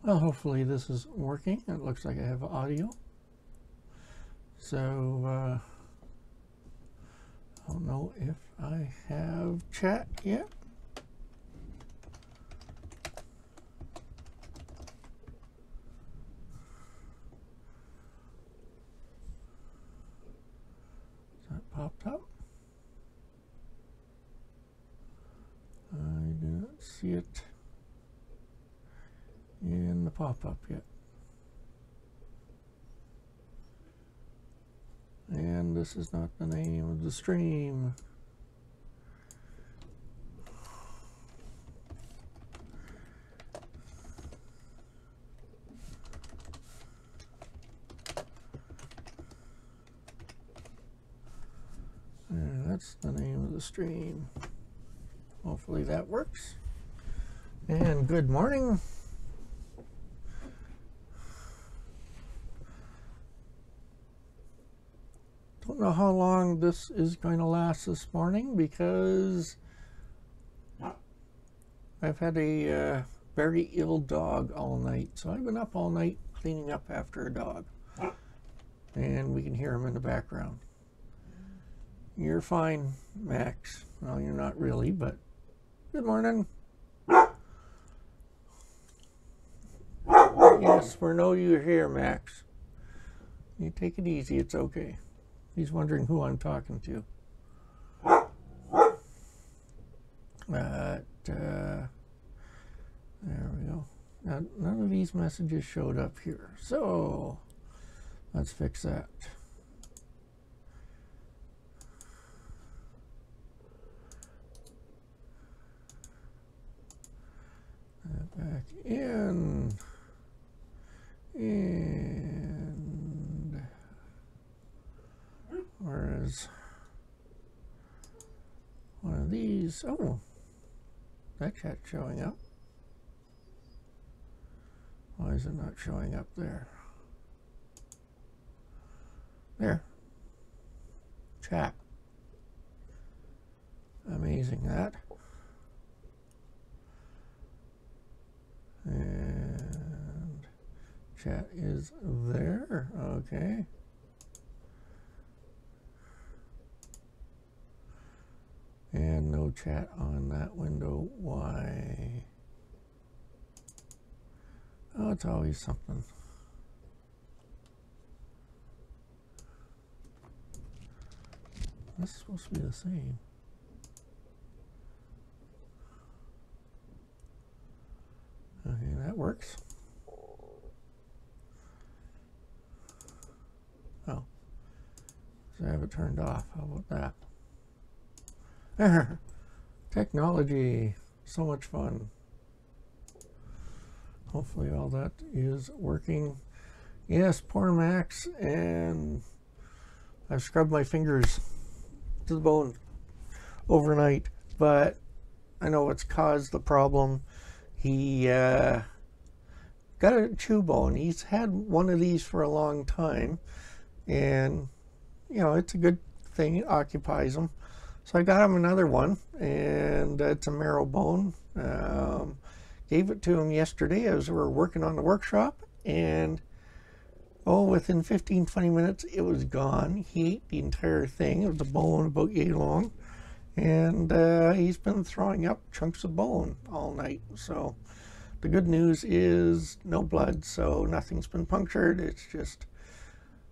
Well, hopefully this is working. It looks like I have audio. So, I don't know if I have chat yet. That popped up. I do not see it in the pop-up yet. And this is not the name of the stream. And that's the name of the stream. Hopefully that works. And good morning. Don't know how long this is going to last this morning because I've had a very ill dog all night. So I've been up all night cleaning up after a dog. And we can hear him in the background. You're fine, Max. Well, you're not really, but good morning. Yes, we know you're here, Max. You take it easy, it's okay. He's wondering who I'm talking to. But, there we go. Now, none of these messages showed up here. So, let's fix that. Back in. And whereas one of these, oh, that chat's showing up. Why is it not showing up there? There. Chat. Amazing that. And chat is there. Okay. And no chat on that window. Why? Oh, it's always something. This is supposed to be the same. Okay, that works. Oh, so I have it turned off. How about that? Technology, so much fun. Hopefully all that is working. Yes, poor Max, and I've scrubbed my fingers to the bone overnight, but I know what's caused the problem. He got a chew bone. He's had one of these for a long time, and you know, it's a good thing. It occupies him. So I got him another one, and it's a marrow bone. Gave it to him yesterday as we were working on the workshop, and oh, within 15-20 minutes it was gone. He ate the entire thing. It was a bone about yay long, and he's been throwing up chunks of bone all night. So the good news is no blood, so nothing's been punctured. It's just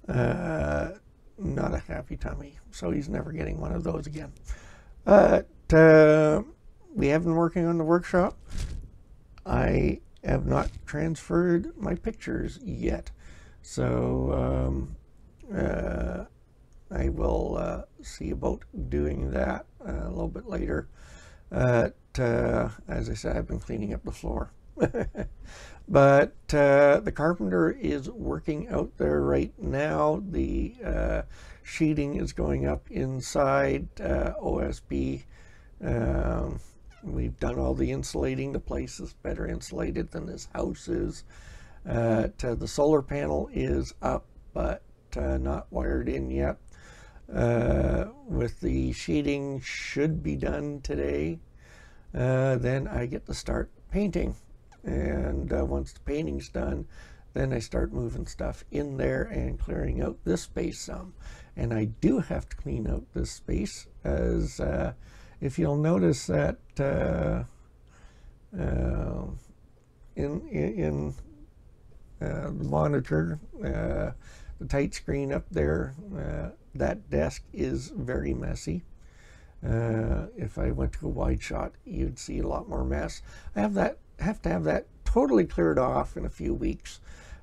not a happy tummy, so he's never getting one of those again. But we have been working on the workshop. I have not transferred my pictures yet, so I will see about doing that a little bit later. As I said, I've been cleaning up the floor. But the carpenter is working out there right now. The sheeting is going up inside OSB. We've done all the insulating. The place is better insulated than this house is. The solar panel is up, but not wired in yet. With the sheeting should be done today. Then I get to start painting. And once the painting's done, then I start moving stuff in there and clearing out this space some. And I do have to clean out this space, as if you'll notice that in the monitor, the tight screen up there, that desk is very messy. If I went to a wide shot, you'd see a lot more mess. I have to have that totally cleared off in a few weeks,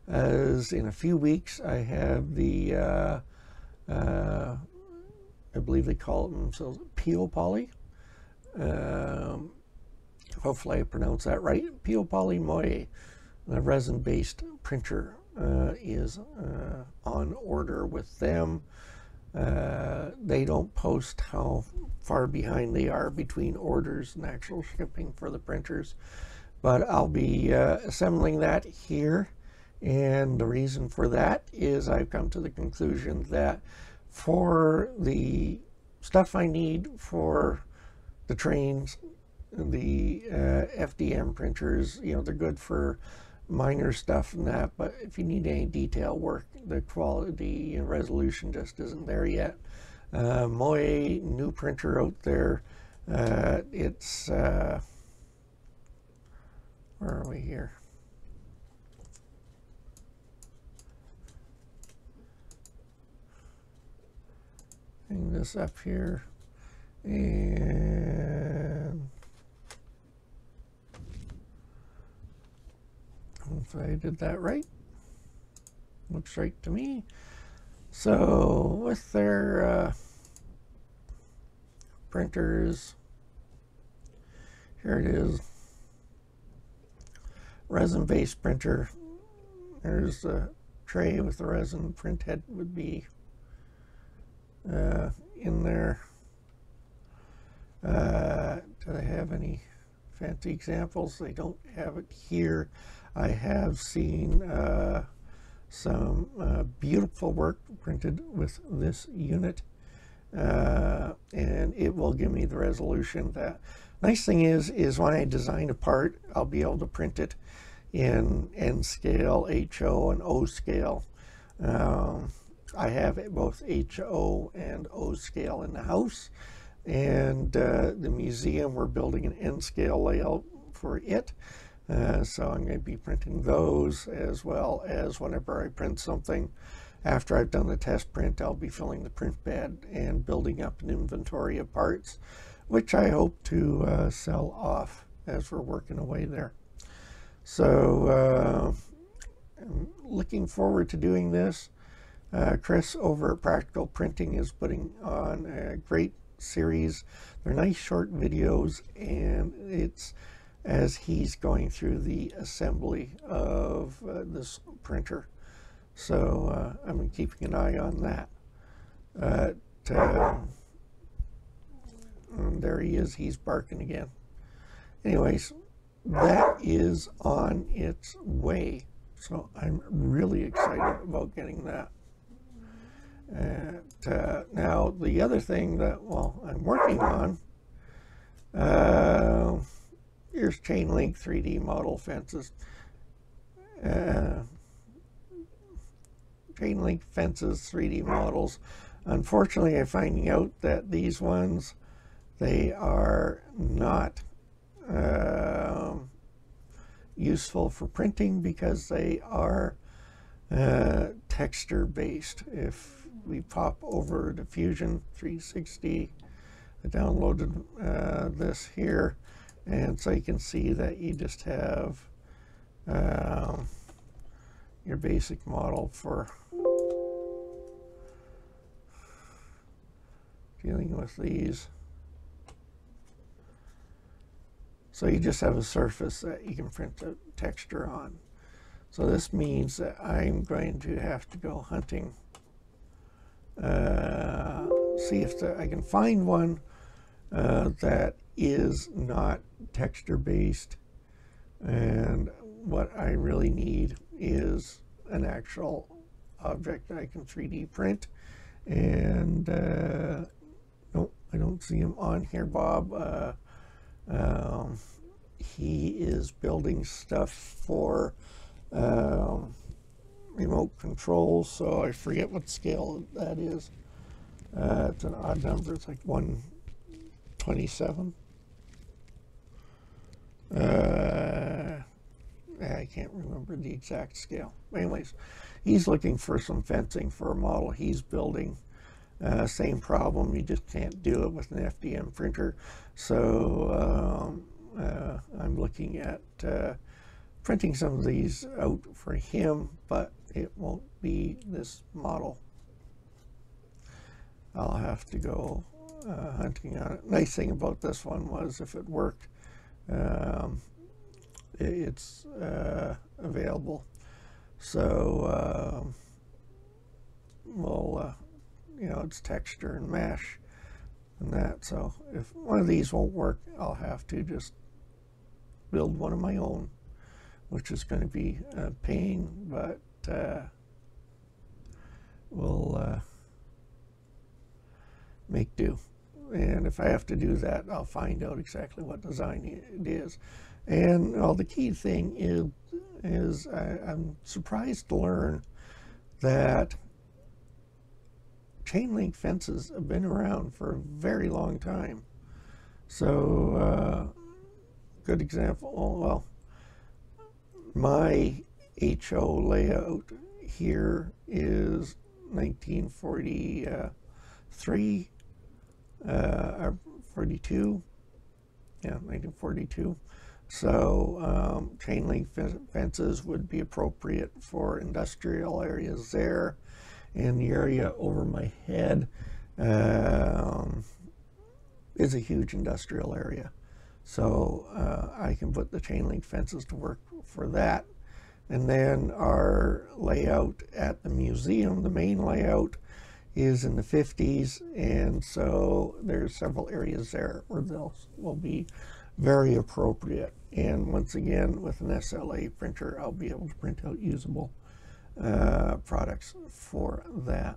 as in a few weeks I have the I believe they call it themselves Pio Poly. Hopefully I pronounce that right. Pio Poly Moe, the resin-based printer, is on order with them. They don't post how far behind they are between orders and actual shipping for the printers, but I'll be assembling that here. And the reason for that is I've come to the conclusion that for the stuff I need for the trains, the FDM printers, you know, they're good for minor stuff and that, but if you need any detail work, the quality and resolution just isn't there yet. Moe, new printer out there. It's where are we here? Hang this up here, and if I did that right, looks right to me. So with their printers, here it is, resin-based printer. There's the tray with the resin print head would be in there. Do they have any fancy examples? They don't have it here. I have seen some beautiful work printed with this unit, and it will give me the resolution. That nice thing is when I design a part, I'll be able to print it in N scale, HO, and O scale. I have both HO and O scale in the house, and the museum, we're building an N scale layout for it. So I'm going to be printing those, as well as whenever I print something, after I've done the test print, I'll be filling the print bed and building up an inventory of parts, which I hope to sell off as we're working away there. So I'm looking forward to doing this. Chris over at Practical Printing is putting on a great series. They're nice short videos, and it's as he's going through the assembly of this printer. So I'm keeping an eye on that. And there he is, he's barking again. Anyways, that is on its way. So I'm really excited about getting that. Now, the other thing that, well, I'm working on, here's chain link 3D model fences. Chain link fences 3D models. Unfortunately, I'm finding out that these ones, they are not useful for printing because they are texture based. If we pop over to Fusion 360, I downloaded this here, and so you can see that you just have your basic model for dealing with these. So you just have a surface that you can print the texture on. So this means that I'm going to have to go hunting, see if I can find one that is not texture based, and what I really need is an actual object that I can 3D print. And nope, I don't see him on here, Bob. he is building stuff for remote control, so I forget what scale that is. It's an odd number. It's like 127. I can't remember the exact scale. Anyways, he's looking for some fencing for a model he's building. Same problem, you just can't do it with an FDM printer. So I'm looking at printing some of these out for him, but it won't be this model. I'll have to go hunting on it. Nice thing about this one was if it worked, it's available. So we'll, you know, it's texture and mesh and that. So if one of these won't work, I'll have to just build one of my own, which is going to be a pain, but we'll make do. And if I have to do that, I'll find out exactly what design it is. And well, the key thing is I'm surprised to learn that chain link fences have been around for a very long time. So good example, well, my HO layout here is 1943, or 42, yeah, 1942. So chain link fences would be appropriate for industrial areas there. And the area over my head is a huge industrial area. So I can put the chain link fences to work for that. And then our layout at the museum, the main layout, is in the 50s. And so there's several areas there where those will be very appropriate. And once again, with an SLA printer, I'll be able to print out usable products for that.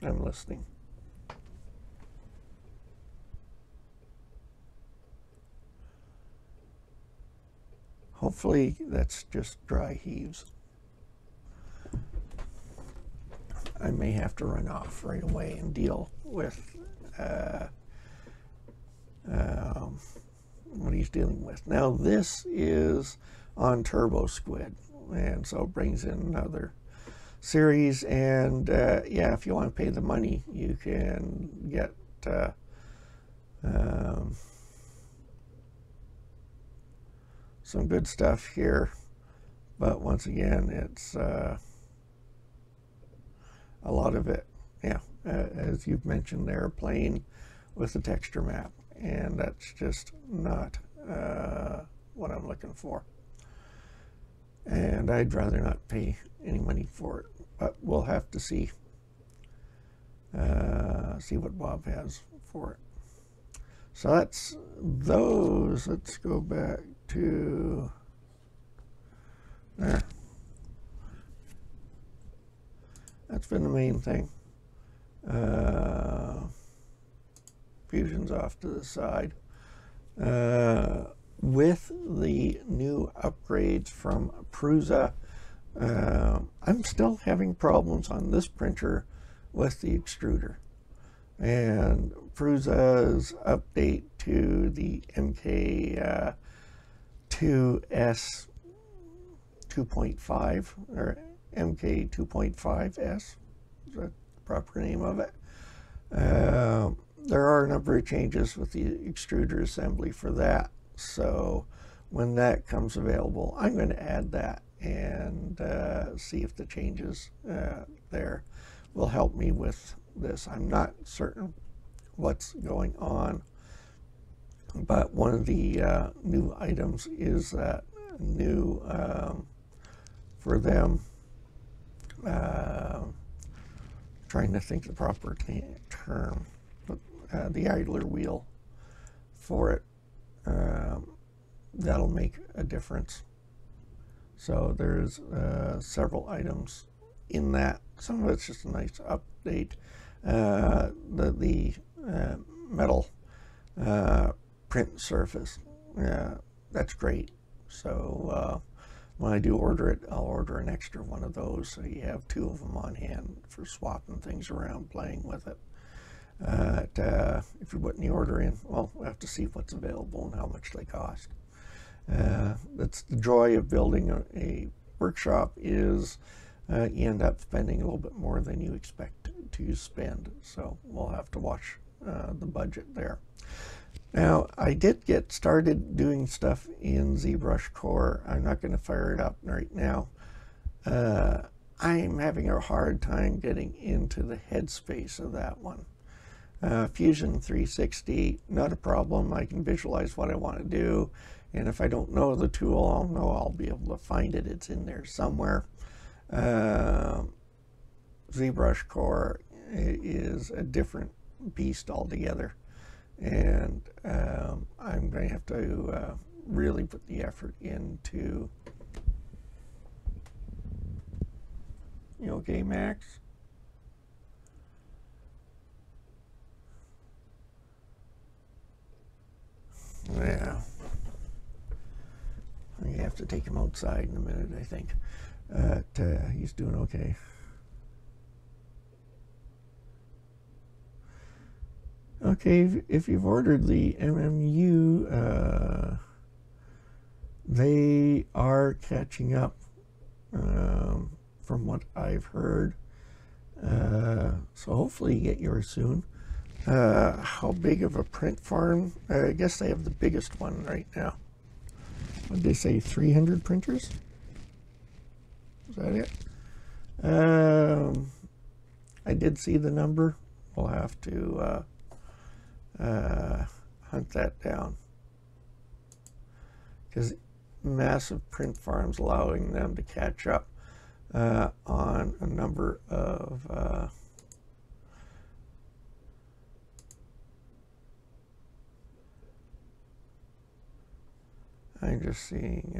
I'm listening. Hopefully that's just dry heaves. I may have to run off right away and deal with what he's dealing with. Now this is on Turbo Squid, and so it brings in another series. And yeah, if you want to pay the money, you can get some good stuff here. But once again, it's a lot of it, yeah, as you've mentioned there, playing with the texture map, and that's just not what I'm looking for. And I'd rather not pay any money for it, but we'll have to see what Bob has for it. So that's those. Let's go back to there. That's been the main thing. Fusion's off to the side. With the new upgrades from Prusa, I'm still having problems on this printer with the extruder. And Prusa's update to the MK2S 2.5, or MK 2.5S, is that the proper name of it? There are a number of changes with the extruder assembly for that. So when that comes available, I'm going to add that and see if the changes there will help me with this. I'm not certain what's going on, but one of the new items is that new for them, trying to think the proper term, but the idler wheel for it, that'll make a difference. So there's several items in that. Some of it's just a nice update. The metal print surface, that's great. So when I do order it, I'll order an extra one of those, so you have two of them on hand for swapping things around, playing with it. If you're putting the order in, well, we have to see what's available and how much they cost. That's the joy of building a workshop, is you end up spending a little bit more than you expect to spend. So we'll have to watch the budget there. Now, I did get started doing stuff in ZBrush Core. I'm not going to fire it up right now. I'm having a hard time getting into the headspace of that one. Fusion 360, not a problem. I can visualize what I want to do, and if I don't know the tool, I'll be able to find it. It's in there somewhere. ZBrush Core is a different beast altogether, and I'm going to have to really put the effort into. You okay, Max? Yeah. You have to take him outside in a minute, I think. He's doing okay. Okay, if you've ordered the MMU, they are catching up, from what I've heard. So hopefully you get yours soon. How big of a print farm? I guess they have the biggest one right now. What did they say, 300 printers? Is that it? I did see the number. We'll have to hunt that down, because massive print farms allowing them to catch up on a number of I'm just seeing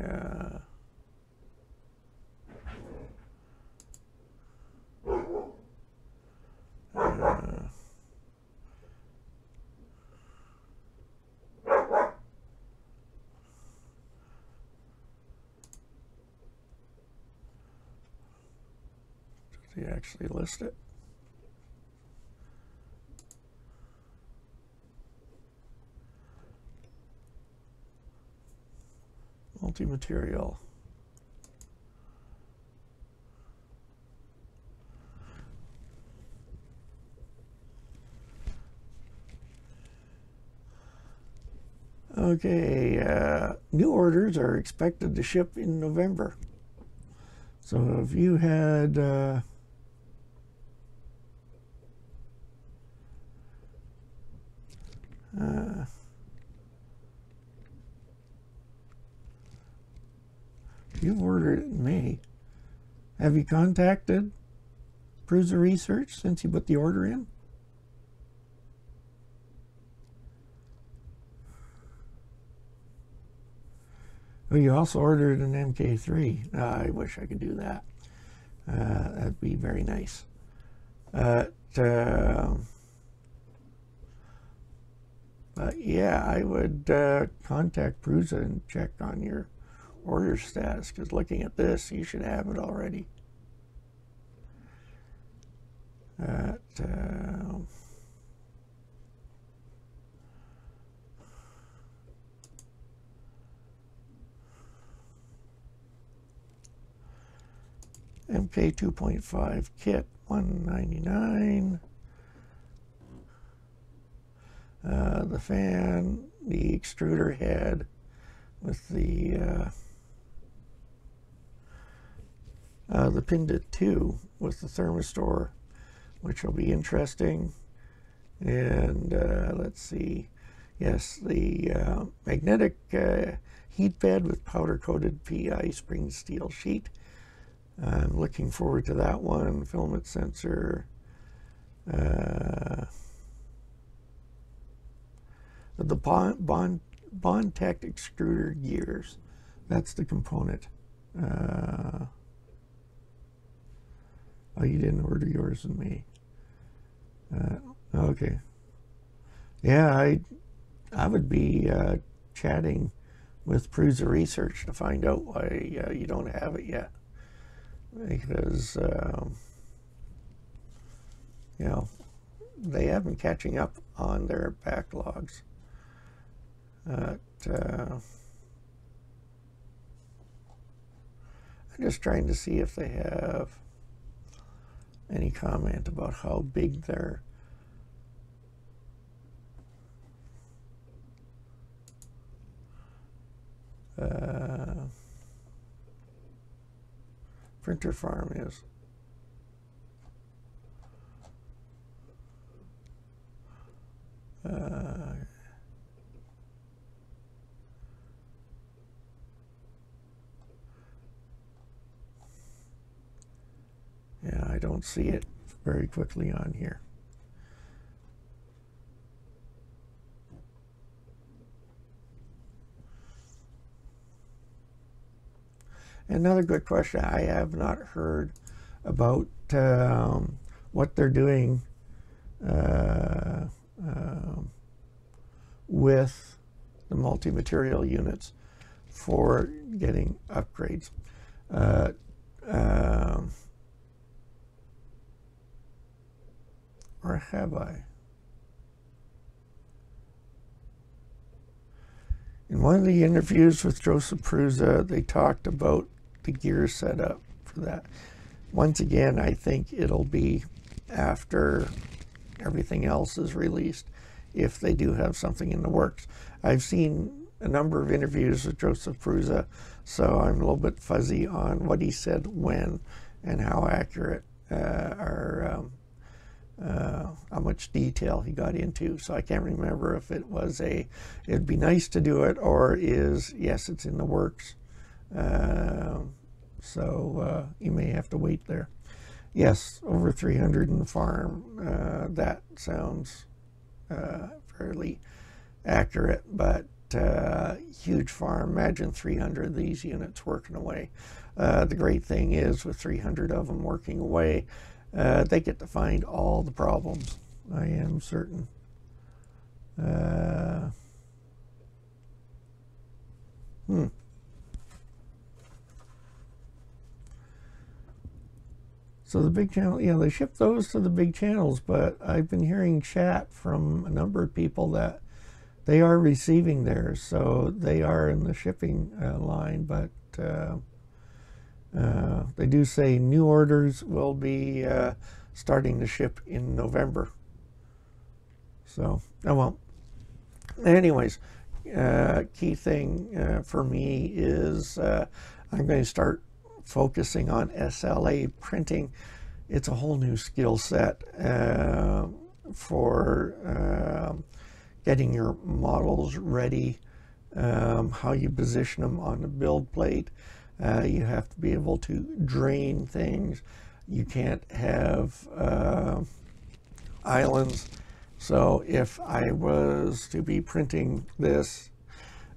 does he actually list it? Multi-material. Okay, new orders are expected to ship in November. So if you had you've ordered it in May. Have you contacted Prusa Research since you put the order in? Oh, you also ordered an MK3. I wish I could do that. That'd be very nice. But yeah, I would contact Prusa and check on your order status, because looking at this, you should have it already. MK 2.5 kit, $199. The fan, the extruder head with the pinned at 2 with the thermistor, which will be interesting. And let's see, yes, the magnetic heat bed with powder coated PI spring steel sheet. I'm looking forward to that one. Filament sensor. The Bondtech extruder gears. That's the component. Oh, you didn't order yours in May. Okay. Yeah, I would be chatting with Prusa Research to find out why you don't have it yet, because you know, they have been catching up on their backlogs. I'm just trying to see if they have any comment about how big their printer farm is. Yeah, I don't see it very quickly on here. Another good question. I have not heard about what they're doing with the multi-material units for getting upgrades. Or have I? In one of the interviews with Joseph Prusa, they talked about the gear setup for that. Once again, I think it'll be after everything else is released, if they do have something in the works. I've seen a number of interviews with Joseph Prusa, so I'm a little bit fuzzy on what he said when and how accurate or how much detail he got into. So I can't remember if it was it'd be nice to do it, or is, yes, it's in the works. So you may have to wait there. Yes, over 300 in the farm. That sounds fairly accurate, but huge farm. Imagine 300 of these units working away. The great thing is, with 300 of them working away, they get to find all the problems, I am certain. So the big channel, yeah, they ship those to the big channels, but I've been hearing chat from a number of people that they are receiving theirs, so they are in the shipping line, but they do say new orders will be starting to ship in November. So, oh well. Anyways, key thing for me is I'm going to start focusing on SLA printing. It's a whole new skill set for getting your models ready, how you position them on the build plate. You have to be able to drain things. You can't have islands. So if I was to be printing this,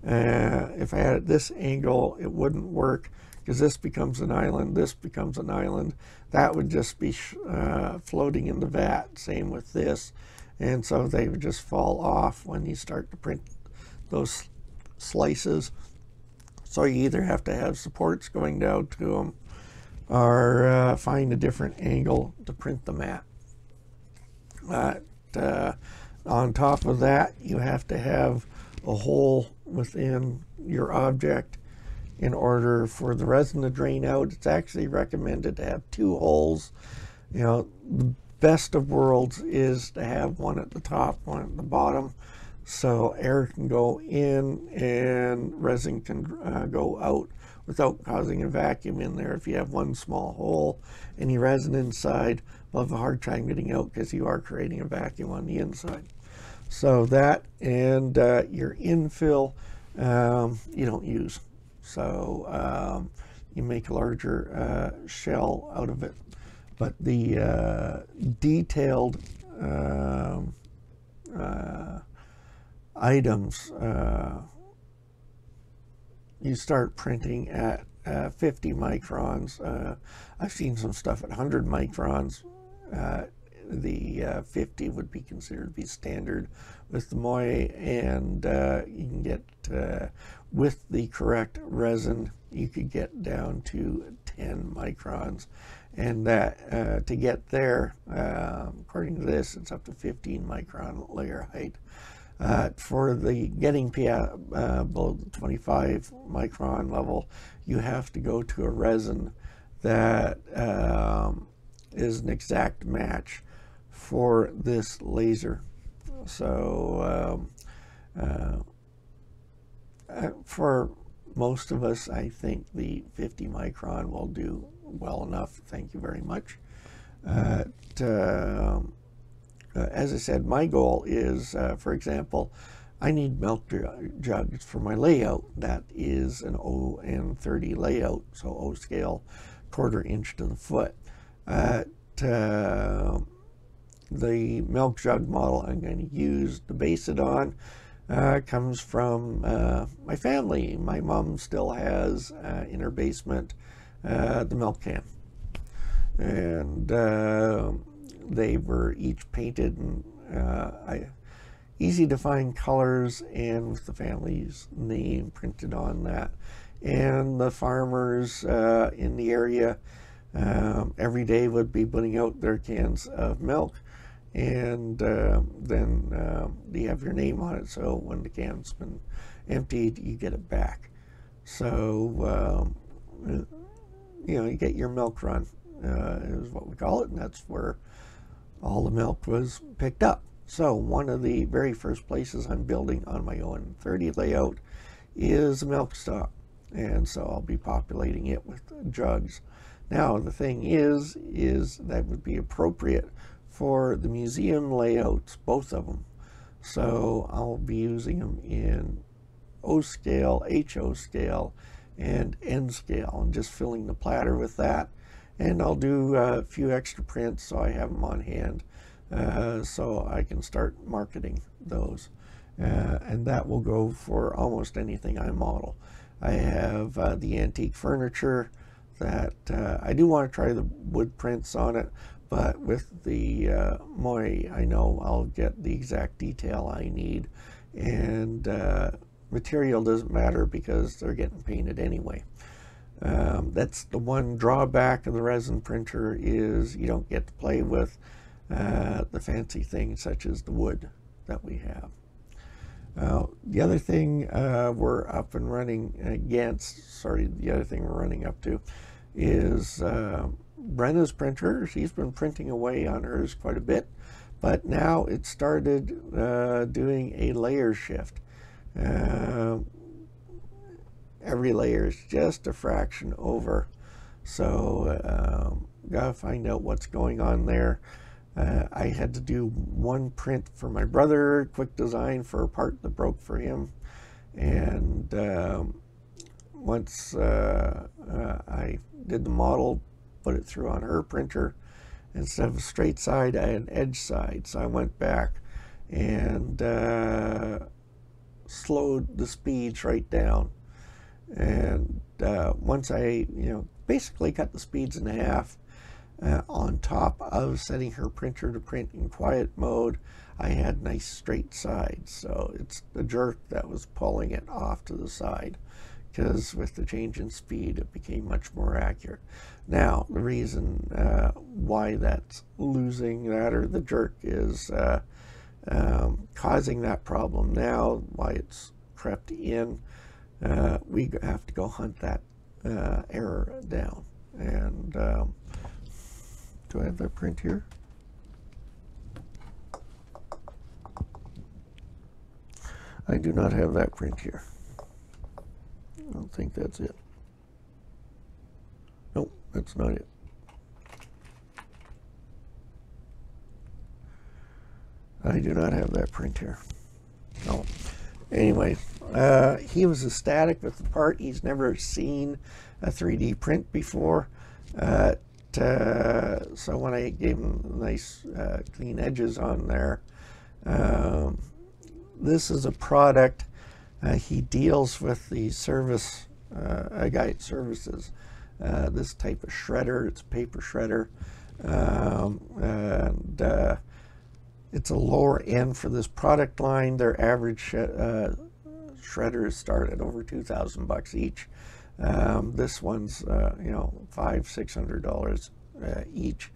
if I had it this angle, it wouldn't work, because this becomes an island, this becomes an island. That would just be floating in the vat. Same with this. And so they would just fall off when you start to print those slices. So you either have to have supports going down to them, or find a different angle to print them at. On top of that, you have to have a hole within your object in order for the resin to drain out. It's actually recommended to have 2 holes. You know, the best of worlds is to have one at the top, one at the bottom, so air can go in and resin can go out without causing a vacuum in there. If you have one small hole, any resin inside will have a hard time getting out, because you are creating a vacuum on the inside. So that, and your infill you don't use. So you make a larger shell out of it. But the detailed items, you start printing at 50 microns. I've seen some stuff at 100 microns. The 50 would be considered to be standard with the Moy, and you can get, with the correct resin, you could get down to 10 microns. And that to get there, according to this, it's up to 15 micron layer height. For the getting below the 25 micron level, you have to go to a resin that is an exact match for this laser. So for most of us, I think the 50 micron will do well enough. Thank you very much. As I said, my goal is, for example, I need milk jugs for my layout. That is an ON30 layout, so O scale, 1/4 inch to the foot. The milk jug model I'm going to use to base it on comes from my family. My mom still has in her basement the milk can. And they were each painted and easy to find colors, and with the family's name printed on that. And the farmers in the area every day would be putting out their cans of milk, and then you have your name on it, so when the can's been emptied, you get it back. So you know, you get your milk run, is what we call it, and that's where all the milk was picked up. So one of the very first places I'm building on my own 30 layout is a milk stock, and so I'll be populating it with jugs. Now the thing is that would be appropriate for the museum layouts, both of them. So I'll be using them in O scale, HO scale, and N scale, and just filling the platter with that. And I'll do a few extra prints so I have them on hand, so I can start marketing those. And that will go for almost anything I model. I have the antique furniture that I do want to try the wood prints on it, but with the Moy, I know I'll get the exact detail I need, and material doesn't matter because they're getting painted anyway. That's the one drawback of the resin printer, is you don't get to play with the fancy things such as the wood that we have. The other thing we're up and running against, the other thing we're running up to is Brenna's printer. She's been printing away on hers quite a bit, but now it started doing a layer shift. Every layer is just a fraction over, so gotta find out what's going on there. I had to do one print for my brother, quick design for a part that broke for him, and once I did the model, put it through on her printer, instead of a straight side, I had an edge side, so I went back and slowed the speeds right down. And once I, basically cut the speeds in half, on top of setting her printer to print in quiet mode, I had nice straight sides. So it's the jerk that was pulling it off to the side, because with the change in speed, it became much more accurate. Now, the reason why that's losing that, or the jerk, is causing that problem now, why it's crept in. We have to go hunt that error down. And do I have that print here? I do not have that print here. I don't think that's it. Nope, that's not it. I do not have that print here. No. Anyway, he was ecstatic with the part. He's never seen a 3D print before. So when I gave him nice clean edges on there, this is a product. He deals with the service a guy that services this type of shredder. It's a paper shredder, and it's a lower end for this product line. Their average shredders start at over $2,000 each. This one's $500-600 each,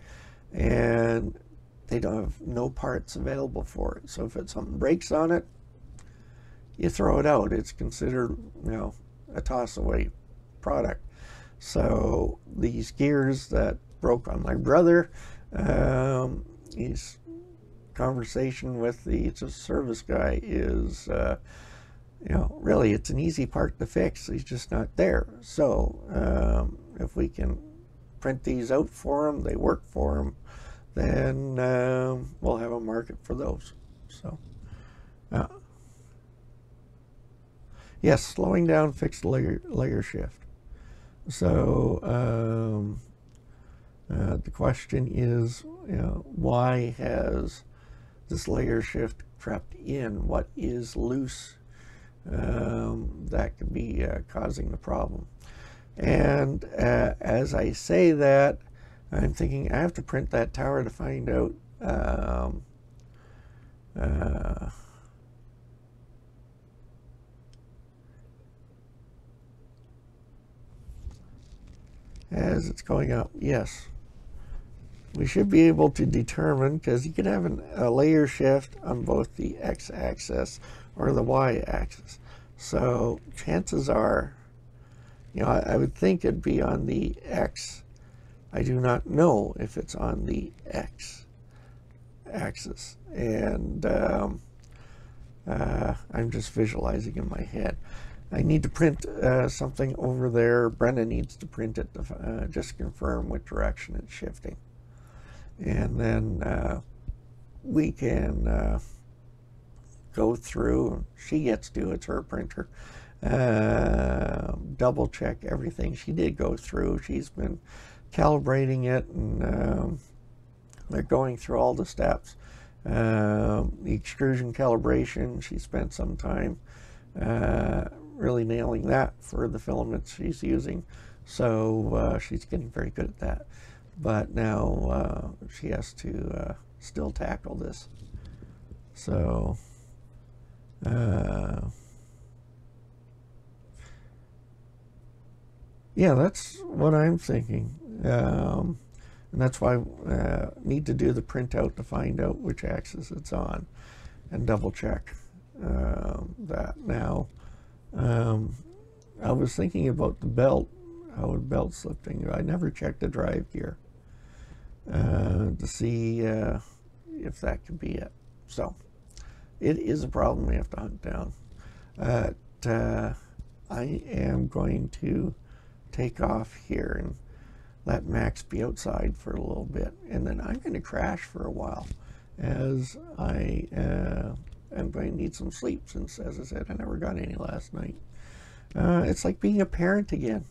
and they don't have no parts available for it. So if something breaks on it, you throw it out. It's considered a toss away product. So these gears that broke on my brother, his conversation with the service guy is really it's an easy part to fix. He's just not there. So if we can print these out for him, they work for him, then we'll have a market for those. So yes, slowing down fixed layer shift. So the question is, why has this layer shift crept in? What is loose that could be causing the problem? And as I say that, I'm thinking I have to print that tower to find out as it's going up. Yes, we should be able to determine, because you can have a layer shift on both the x-axis or the y-axis. So chances are, I would think it'd be on the x. I do not know if it's on the x-axis, and I'm just visualizing in my head. I need to print something over there. Brenda needs to print it to just confirm what direction it's shifting. And then we can go through. She gets to, it's her printer, double check everything. She did go through. She's been calibrating it, and they're going through all the steps. The extrusion calibration, she spent some time really nailing that for the filaments she's using. So she's getting very good at that. But now she has to still tackle this. So yeah, that's what I'm thinking. And that's why I need to do the printout to find out which axis it's on and double check that. Now, I was thinking about the belt, how the belt's lifting. I never checked the drive gear to see if that could be it. So it is a problem we have to hunt down. I am going to take off here and let Max be outside for a little bit, and then I'm going to crash for a while, as I am going to need some sleep, since, as I said, I never got any last night. It's like being a parent again.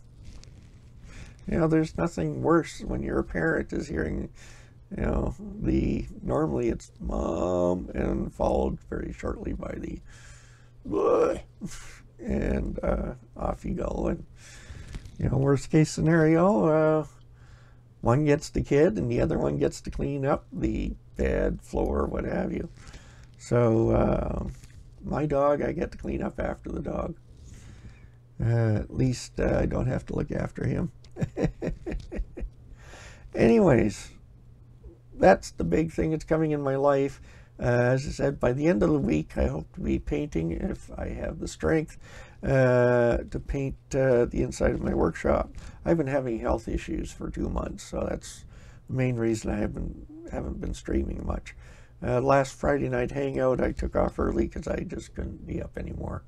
There's nothing worse when you're a parent is hearing, normally it's mom, and followed very shortly by the bleh, and off you go. And worst case scenario, one gets the kid and the other one gets to clean up the bed, floor, what have you. So my dog, I get to clean up after the dog. At least I don't have to look after him. Anyways, that's the big thing that's coming in my life. As I said, by the end of the week, I hope to be painting, if I have the strength, to paint the inside of my workshop. I've been having health issues for 2 months, so that's the main reason I haven't been streaming much. Last Friday night hangout, I took off early because I just couldn't be up anymore.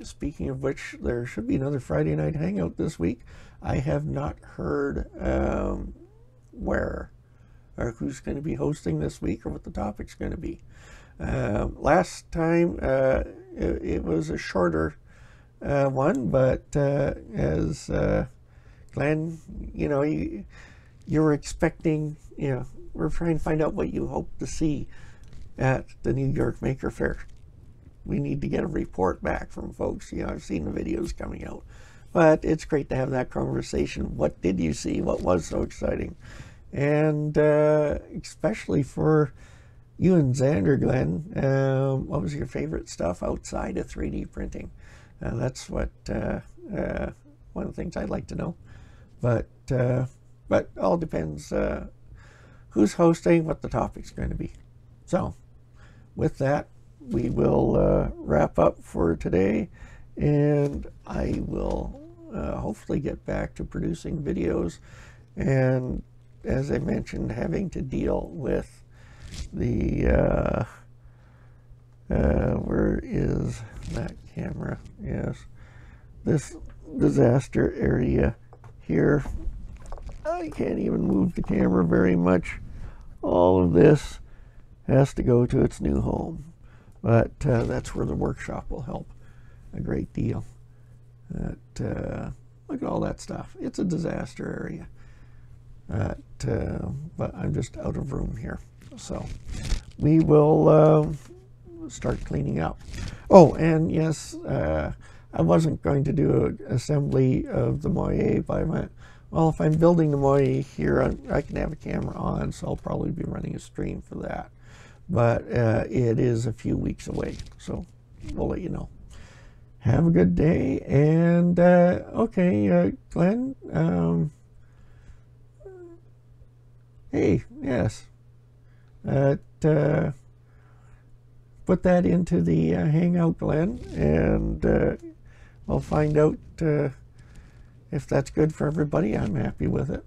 Speaking of which, there should be another Friday night hangout this week. I have not heard where or who's going to be hosting this week, or what the topic's going to be. Last time it was a shorter one, but as Glenn, you were expecting, we're trying to find out what you hope to see at the New York Maker Faire. we need to get a report back from folks. You know, I've seen the videos coming out, but it's great to have that conversation. What did you see? What was so exciting? And especially for you and Xander, Glenn, what was your favorite stuff outside of 3D printing? That's what one of the things I'd like to know. But all depends who's hosting, what the topic's going to be. So with that, we will wrap up for today, and I will hopefully get back to producing videos, and as I mentioned, having to deal with the where is that camera? Yes, this disaster area here. I can't even move the camera very much. All of this has to go to its new home, but that's where the workshop will help a great deal. Look at all that stuff. It's a disaster area, but I'm just out of room here, so we will start cleaning up. Oh, and yes, I wasn't going to do an assembly of the Moyer, but I went, well, if I'm building the Moyer here, I can have a camera on, so I'll probably be running a stream for that. But it is a few weeks away, so we'll let you know. Have a good day, and okay, Glenn, hey, yes, put that into the Hangout, Glenn, and I'll find out if that's good for everybody. I'm happy with it.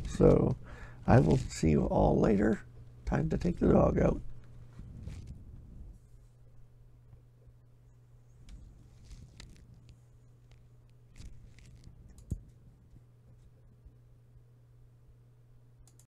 So I will see you all later. Time to take the dog out.